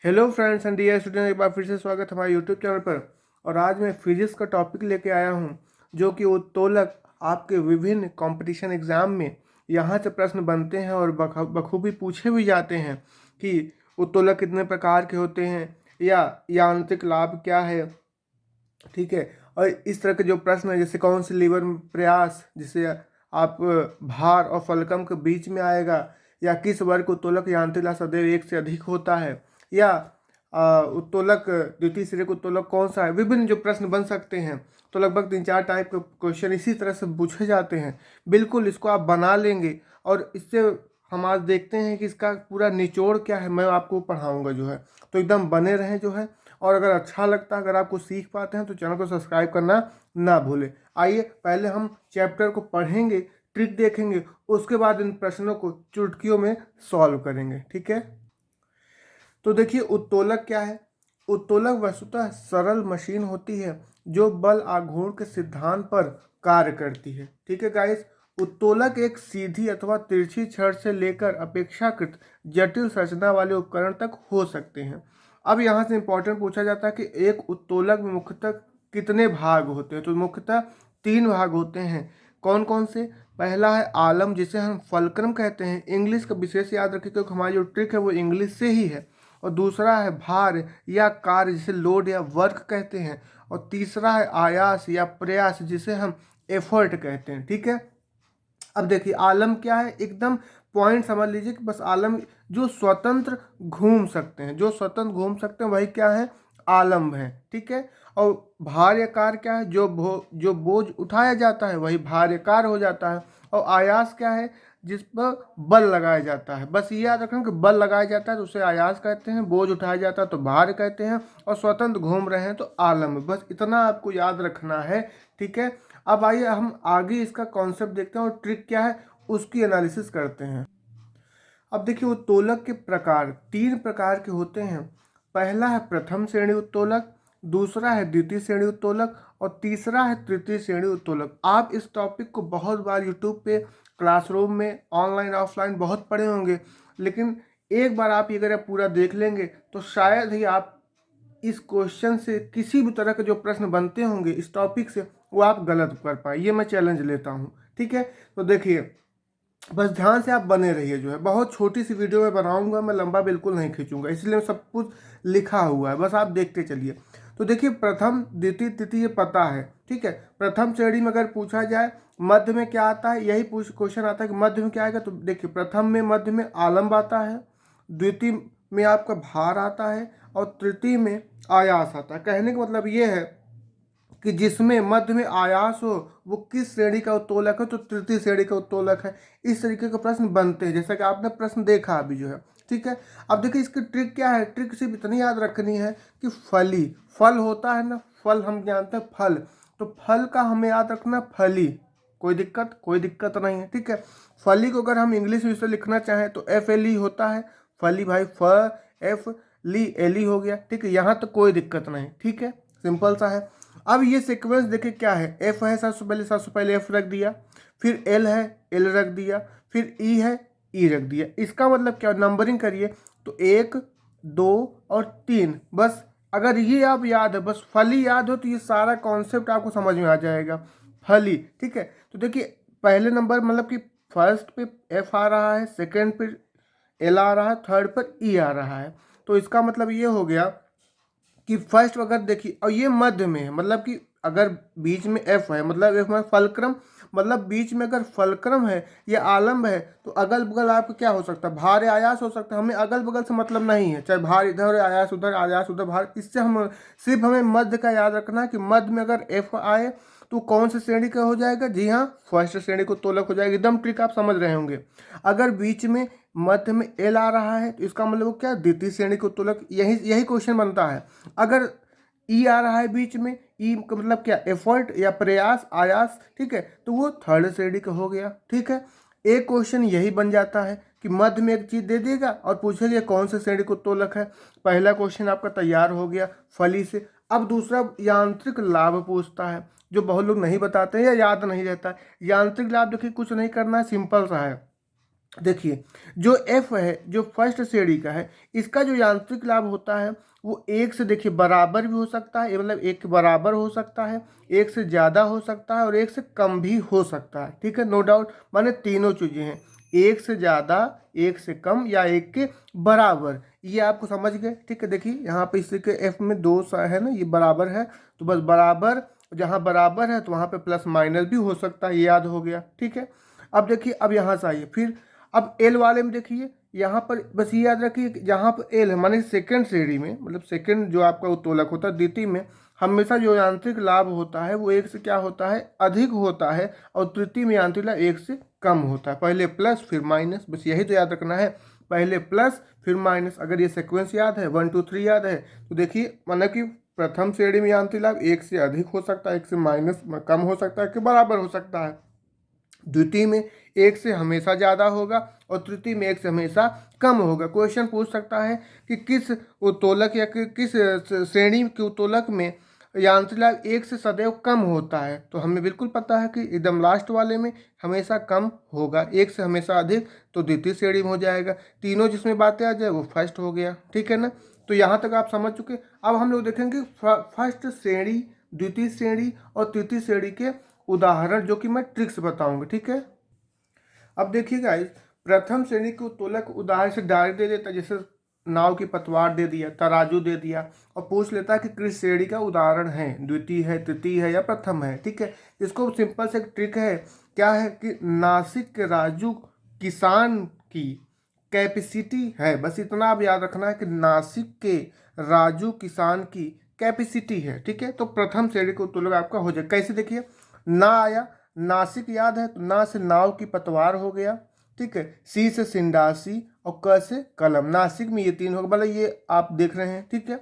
Hello friends and dear student, एक बार फिर से स्वागत है हमारे यूट्यूब चैनल पर। और आज मैं फिजिक्स का टॉपिक लेके आया हूँ जो कि उत्तोलक आपके विभिन्न कंपटीशन एग्जाम में यहाँ से प्रश्न बनते हैं और बखूबी पूछे भी जाते हैं कि उत्तोलक कितने प्रकार के होते हैं या यांत्रिक लाभ क्या है। ठीक है। और इस तरह के जो प्रश्न है, जैसे कौन से लीवर में प्रयास जिसे आप भार और फलकम के बीच में आएगा, या किस वर्ग उत्तोलक यांत्रिक लाभ सदैव एक से अधिक होता है, या उत्तोलक द्वितीय श्रेणी का उत्तोलक कौन सा है। विभिन्न जो प्रश्न बन सकते हैं, तो लगभग 3-4 टाइप के क्वेश्चन इसी तरह से पूछे जाते हैं। बिल्कुल इसको आप बना लेंगे और इससे हम आज देखते हैं कि इसका पूरा निचोड़ क्या है, मैं आपको पढ़ाऊंगा जो है। तो एकदम बने रहें जो है। और अगर अच्छा लगता है, अगर आपको सीख पाते हैं, तो चैनल को सब्सक्राइब करना ना भूलें। आइए पहले हम चैप्टर को पढ़ेंगे, ट्रिक देखेंगे, उसके बाद इन प्रश्नों को चुटकियों में सॉल्व करेंगे। ठीक है। तो देखिए उत्तोलक क्या है। उत्तोलक वस्तुतः सरल मशीन होती है जो बल आघूर्ण के सिद्धांत पर कार्य करती है। ठीक है गाइस। उत्तोलक एक सीधी अथवा तिरछी छड़ से लेकर अपेक्षाकृत जटिल संरचना वाले उपकरण तक हो सकते हैं। अब यहाँ से इंपॉर्टेंट पूछा जाता है कि एक उत्तोलक में मुख्यतः कितने भाग होते हैं। तो मुख्यतः 3 भाग होते हैं। कौन कौन से? पहला है आलम, जिसे हम फलक्रम कहते हैं। इंग्लिश का विशेष याद रखिए क्योंकि हमारी जो ट्रिक है वो इंग्लिश से ही है। और दूसरा है भार या कार्य, जिसे लोड या वर्क कहते हैं। और तीसरा है आयास या प्रयास, जिसे हम एफर्ट कहते हैं। ठीक है। अब देखिए आलम क्या है, एकदम पॉइंट समझ लीजिए कि बस आलम जो स्वतंत्र घूम सकते हैं, जो स्वतंत्र घूम सकते हैं वही क्या है, आलम है। ठीक है। और भार या कार्य क्या है, जो बोझ उठाया जाता है वही भार या कार्य हो जाता है। और आयास क्या है, जिस पर बल लगाया जाता है। बस ये याद रखना कि बल लगाया जाता है तो उसे आयास कहते हैं, बोझ उठाया जाता है तो भार कहते हैं, और स्वतंत्र घूम रहे हैं तो आलम है। बस इतना आपको याद रखना है। ठीक है। अब आइए हम आगे इसका कॉन्सेप्ट देखते हैं और ट्रिक क्या है उसकी एनालिसिस करते हैं। अब देखिए उत्तोलक के प्रकार 3 प्रकार के होते हैं। पहला है प्रथम श्रेणी उत्तोलक, दूसरा है द्वितीय श्रेणी उत्तोलक, और तीसरा है तृतीय श्रेणी उत्तोलक। आप इस टॉपिक को बहुत बार यूट्यूब पे, क्लासरूम में, ऑनलाइन ऑफलाइन बहुत पढ़े होंगे, लेकिन एक बार आप ये अगर आप पूरा देख लेंगे तो शायद ही आप इस क्वेश्चन से किसी भी तरह के जो प्रश्न बनते होंगे इस टॉपिक से वो आप गलत कर पाए। ये मैं चैलेंज लेता हूँ। ठीक है। तो देखिए बस ध्यान से आप बने रहिए जो है। बहुत छोटी सी वीडियो में बनाऊंगा, मैं लंबा बिल्कुल नहीं खींचूंगा, इसलिए सब कुछ लिखा हुआ है, बस आप देखते चलिए। तो देखिए प्रथम द्वितीय तृतीय पता है। ठीक है। प्रथम श्रेणी में अगर पूछा जाए मध्य में क्या आता है, यही क्वेश्चन आता है कि मध्य में क्या आएगा। तो देखिए प्रथम में मध्य में आलम्ब आता है, द्वितीय में आपका भार आता है, और तृतीय में आयास आता है। कहने का मतलब ये है कि जिसमें मध्य में आयास हो वो किस श्रेणी का उत्तोलक है, तो तृतीय श्रेणी का उत्तोलक है। इस तरीके के प्रश्न बनते हैं, जैसा कि आपने प्रश्न देखा अभी जो है। ठीक है। अब देखिए इसकी ट्रिक क्या है। ट्रिक सिर्फ इतनी याद रखनी है कि फली, फल होता है ना, फल हम जानते हैं फल, तो फल का हमें याद रखना फली। कोई दिक्कत नहीं है। ठीक है। फली को अगर हम इंग्लिश में इसे लिखना चाहें तो FLE होता है। फली भाई FLE हो गया। ठीक है। यहाँ तो कोई दिक्कत नहीं। ठीक है। सिंपल सा है। अब ये सीक्वेंस देखिए क्या है। एफ है, सबसे पहले एफ रख दिया, फिर एल है, एल रख दिया, फिर ई है, ई रख दिया। इसका मतलब क्या, नंबरिंग करिए तो 1 2 और 3। बस अगर ये आप याद है, बस फली याद हो, तो ये सारा कॉन्सेप्ट आपको समझ में आ जाएगा। फली। ठीक है। तो देखिए पहले नंबर मतलब कि फर्स्ट पे एफ आ रहा है, सेकेंड पे एल आ रहा है, थर्ड पर ई आ रहा है। तो इसका मतलब ये हो गया कि फर्स्ट अगर देखिए, और ये मध्य में है, मतलब कि अगर बीच में एफ है, मतलब एफ में फलक्रम, मतलब बीच में अगर फलक्रम है या आलम्ब है, तो अगल बगल आपका क्या हो सकता है, भार या आयास हो सकता है। हमें अगल बगल से मतलब नहीं है, चाहे भार इधर आयास उधर, आयास उधर, भार। इससे हम सिर्फ हमें मध्य का याद रखना है कि मध्य में अगर एफ आए तो कौन सी श्रेणी का हो जाएगा। जी हाँ, फर्स्ट श्रेणी को तोलक हो जाएगा। एकदम ट्रिक आप समझ रहे होंगे। अगर बीच में मध्य में एल आ रहा है तो इसका मतलब क्या, द्वितीय श्रेणी को तोलक। यही यही क्वेश्चन बनता है। अगर ई आ रहा है बीच में, ई का मतलब क्या, एफर्ट या प्रयास, आयास। ठीक है। तो वो थर्ड श्रेणी का हो गया। ठीक है। एक क्वेश्चन यही बन जाता है कि मध्य में एक चीज दे देगा और पूछेगा कौन से श्रेणी को तोलक है। पहला क्वेश्चन आपका तैयार हो गया फली से। अब दूसरा यांत्रिक लाभ पूछता है, जो बहुत लोग नहीं बताते हैं या याद नहीं रहता है। यांत्रिक लाभ देखिए कुछ नहीं करना है, सिंपल सा है। देखिए जो एफ है, जो फर्स्ट श्रेणी का है, इसका जो यांत्रिक लाभ होता है वो एक से, देखिए, बराबर भी हो सकता है, मतलब एक के बराबर हो सकता है, एक से ज़्यादा हो सकता है और एक से कम भी हो सकता है। ठीक है, नो डाउट, माने तीनों चीज़ें हैं, एक से ज़्यादा, एक से कम या एक के बराबर। ये आपको समझ गए। ठीक है, देखिए यहाँ पे इसी के एफ में दो है ना, ये बराबर है, तो बस बराबर, जहाँ बराबर है तो वहाँ पे प्लस माइनस भी हो सकता है, ये याद हो गया। ठीक है, अब देखिए, अब यहाँ से आइए फिर, अब एल वाले में देखिए, यहाँ पर बस ये याद रखिए कि जहाँ पर एल है माने सेकंड श्रेणी में, मतलब सेकंड जो आपका उत्तोलक होता है, द्वितीय में हमेशा जो यांत्रिक लाभ होता है वो एक से क्या होता है, अधिक होता है, और तृतीय में यांत्रिक लाभ एक से कम होता है। पहले प्लस फिर माइनस, बस यही तो याद रखना है, पहले प्लस फिर माइनस। अगर ये सीक्वेंस याद है, 1 2 3 याद है, तो देखिए मतलब कि प्रथम श्रेणी में यांत्रिक लाभ एक से अधिक हो सकता है, एक से माइनस कम हो सकता है, कि बराबर हो सकता है। द्वितीय में एक से हमेशा ज़्यादा होगा और तृतीय में एक से हमेशा कम होगा। क्वेश्चन पूछ सकता है कि किस उत्तोलक या किस श्रेणी के उत्तोलक में यांत्रिक लाभ एक से सदैव कम होता है, तो हमें बिल्कुल पता है कि एकदम लास्ट वाले में हमेशा कम होगा, एक से हमेशा अधिक तो द्वितीय श्रेणी में हो जाएगा। तीनों जिसमें बातें आ जाए वो फर्स्ट हो गया। ठीक है ना, तो यहाँ तक आप समझ चुके। अब हम लोग देखेंगे फर्स्ट श्रेणी, द्वितीय श्रेणी और तृतीय श्रेणी के उदाहरण, जो कि मैं ट्रिक्स बताऊंगा। ठीक है, अब देखिए गाइस, प्रथम श्रेणी के उत्तोलक उदाहरण से डायरेक्ट दे देता है, जैसे नाव की पतवार दे दिया, तराजू दे दिया, और पूछ लेता है कि किस श्रेणी का उदाहरण है, द्वितीय है, तृतीय है या प्रथम है। ठीक है, इसको सिंपल से एक ट्रिक है, क्या है कि नासिक के राजू किसान की कैपेसिटी है, बस इतना आप याद रखना है कि नासिक के राजू किसान की कैपेसिटी है। ठीक है, तो प्रथम श्रेणी का उत्तोलक आपका हो जाए। कैसे, देखिए, ना आया, नासिक याद है, तो ना से नाव की पतवार हो गया। ठीक है, सी से सिंडासी और क से कलम, नासिक में ये तीन होगा, मतलब ये आप देख रहे हैं। ठीक है,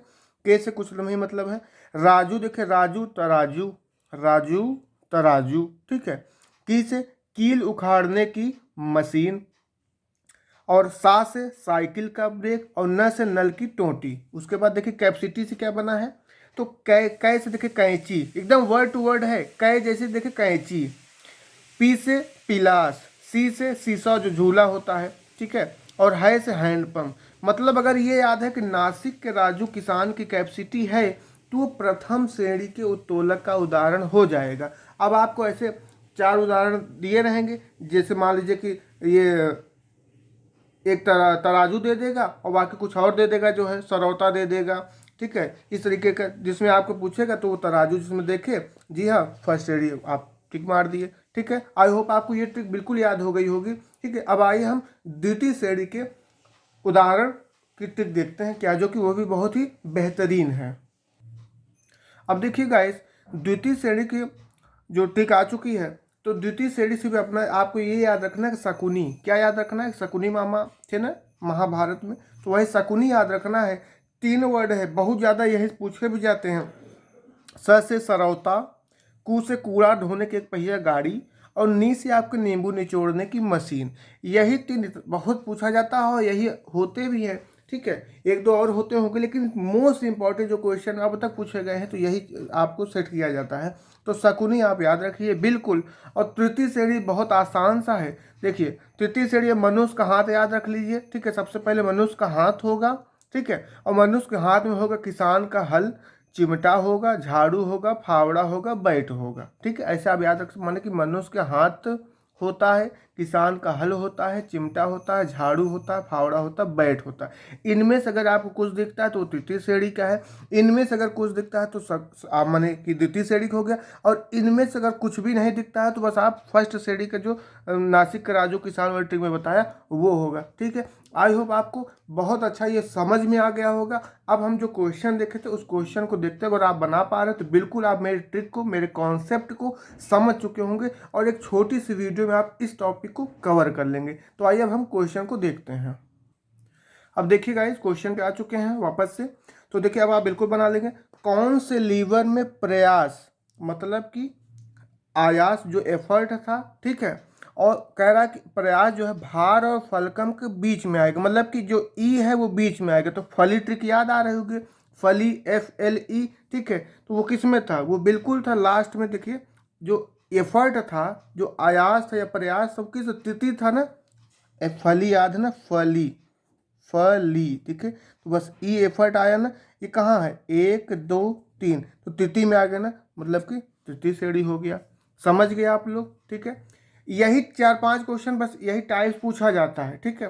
के से कुछ नहीं मतलब है। राजू, देखे, राजू तराजू, राजू तराजू। ठीक है, की से कील उखाड़ने की मशीन, और सा से साइकिल का ब्रेक, और न से नल की टोटी। उसके बाद देखिए कैपेसिटी से क्या बना है, तो कै से देखिए कैंची, एकदम वर्ड टू वर्ड है, कै जैसे देखिए कैंची। पी से पिलास, सी से सीसौ जो झूला होता है। ठीक है, और है से हैंडपम्प। मतलब अगर ये याद है कि नासिक के राजू किसान की कैपेसिटी है, तो वो प्रथम श्रेणी के उत्तोलक का उदाहरण हो जाएगा। अब आपको ऐसे चार उदाहरण दिए रहेंगे, जैसे मान लीजिए कि ये एक तराजू दे देगा और बाकी कुछ और दे देगा, जो है सरौता दे देगा। ठीक है, इस तरीके का जिसमें आपको पूछेगा तो वो तराजू जिसमें देखे, जी हाँ, फर्स्ट श्रेणी आप टिक मार दिए। ठीक है, आई होप आपको ये ट्रिक बिल्कुल याद हो गई होगी। ठीक है, अब आइए हम द्वितीय श्रेणी के उदाहरण की ट्रिक देखते हैं क्या, जो कि वो भी बहुत ही बेहतरीन है। अब देखिए गाइस, द्वितीय श्रेणी की जो ट्रिक आ चुकी है, तो द्वितीय श्रेणी से भी अपना आपको ये याद रखना है कि शकुनी, क्या याद रखना है, शकुनी मामा थे ना महाभारत में, तो वही शकुनी याद रखना है। तीन वर्ड है, बहुत ज़्यादा यही पूछे भी जाते हैं। स से सरौता, कू से कूड़ा ढोने की एक पहिया गाड़ी, और नी से आपके नींबू निचोड़ने की मशीन। यही तीन बहुत पूछा जाता है और यही होते भी हैं। ठीक है, एक दो और होते होंगे, लेकिन मोस्ट इंपॉर्टेंट जो क्वेश्चन अब तक पूछे गए हैं तो यही आपको सेट किया जाता है। तो शकुनी आप याद रखिए बिल्कुल। और तृतीय श्रेणी बहुत आसान सा है। देखिए, तृतीय श्रेणी मनुष्य का हाथ याद रख लीजिए। ठीक है, सबसे पहले मनुष्य का हाथ होगा। ठीक है, और मनुष्य के हाथ में होगा किसान का हल, चिमटा होगा, झाड़ू होगा, फावड़ा होगा, बैट होगा। ठीक है, ऐसे आप याद रख, माने कि मनुष्य के हाथ होता है, किसान का हल होता है, चिमटा होता है, झाड़ू होता है, फावड़ा होता है, बैट होता है। इनमें से अगर आपको कुछ दिखता है तो तृतीय श्रेणी का है, इनमें से अगर कुछ दिखता है तो आप माने कि द्वितीय श्रेणी का हो गया, और इनमें से अगर कुछ भी नहीं दिखता है तो बस आप फर्स्ट श्रेणी का जो नासिक का राजू किसान वाली ट्रिक में बताया वो होगा। ठीक है, आई होप आपको बहुत अच्छा ये समझ में आ गया होगा। अब हम जो क्वेश्चन देखे थे उस क्वेश्चन को देखते अगर आप बना पा रहे हो तो बिल्कुल आप मेरे ट्रिक को, मेरे कॉन्सेप्ट को समझ चुके होंगे, और एक छोटी सी वीडियो में आप इस टॉपिक को कवर कर लेंगे। तो आइए अब हम क्वेश्चन को देखते हैं। अब देखिए गाइस, क्वेश्चन पे आ चुके हैं वापस से। तो देखिए, अब आप बिल्कुल बना लेंगे। कौन से लीवर में प्रयास, मतलब कि आयास जो एफर्ट था, ठीक है, और कह रहा है कि प्रयास जो है भार और फलकम के बीच में आएगा, मतलब कि जो ई है वो बीच में आएगा। तो फली ट्रिक याद आ रही होगी, फली FLE। ठीक है, तो वो किस में था, वो बिल्कुल था लास्ट में। देखिए, जो एफर्ट था, जो आयास था या प्रयास, सब किस तृतीय था ना, फली याद है ना, फली, फली, ठीक है। तो बस ई एफर्ट आया ना, ये कहाँ है, 1 2 3, तो तृतीय में आ गया ना, मतलब कि तृतीय श्रेणी हो गया। समझ गए आप लोग, ठीक है। यही 4-5 क्वेश्चन, बस यही टाइप्स पूछा जाता है, ठीक है।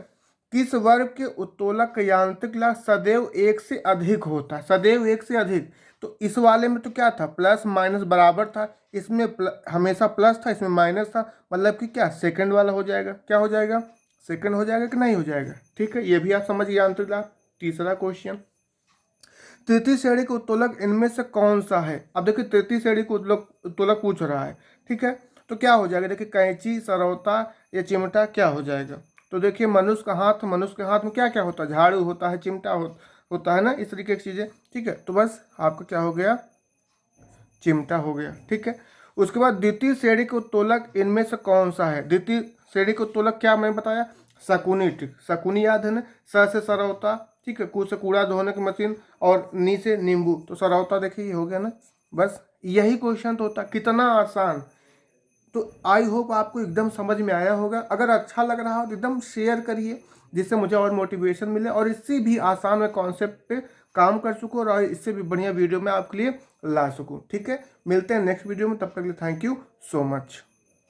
किस वर्ग के उत्तोलक का यांत्रिक लाभ सदैव 1 से अधिक होता है, सदैव 1 से अधिक। तो इस वाले में तो क्या था, प्लस माइनस बराबर था, इसमें हमेशा प्लस था, इसमें माइनस था, मतलब कि क्या सेकंड वाला हो जाएगा, क्या हो जाएगा, सेकंड हो जाएगा कि नहीं हो जाएगा, ठीक है। ये भी आप समझिए यांत्रिक लाभ। तीसरा क्वेश्चन, तृतीय श्रेणी के उत्तोलक इनमें से कौन सा है। अब देखिए तृतीय श्रेणी के उत्तोलक पूछ रहा है, ठीक है। तो क्या हो जाएगा, देखिए कैंची, सरौता या चिमटा, क्या हो जाएगा। तो देखिए मनुष्य का हाथ, मनुष्य के हाथ में क्या क्या होता है, झाड़ू होता है, चिमटा होता है ना, इस तरीके की चीज़ें, ठीक है। तो बस आपका क्या हो गया, चिमटा हो गया, ठीक है। उसके बाद द्वितीय श्रेणी के उत्तोलक इनमें से कौन सा है। द्वितीय श्रेणी के उत्तोलक क्या मैंने बताया, शकुनी, ठीक, शकुनी याद है ना, स से सरौता, ठीक है, कू से कूड़ा धोने की मशीन, और नी से नींबू, तो सरौता देखिए ये हो गया ना। बस यही क्वेश्चन तो होता, कितना आसान। तो आई होप आपको एकदम समझ में आया होगा। अगर अच्छा लग रहा हो तो एकदम शेयर करिए, जिससे मुझे और मोटिवेशन मिले, और इससे भी आसान मैं कॉन्सेप्ट पे काम कर सकूँ, और इससे भी बढ़िया वीडियो मैं आपके लिए ला सकूँ, ठीक है। मिलते हैं नेक्स्ट वीडियो में, तब तक के लिए थैंक यू सो मच।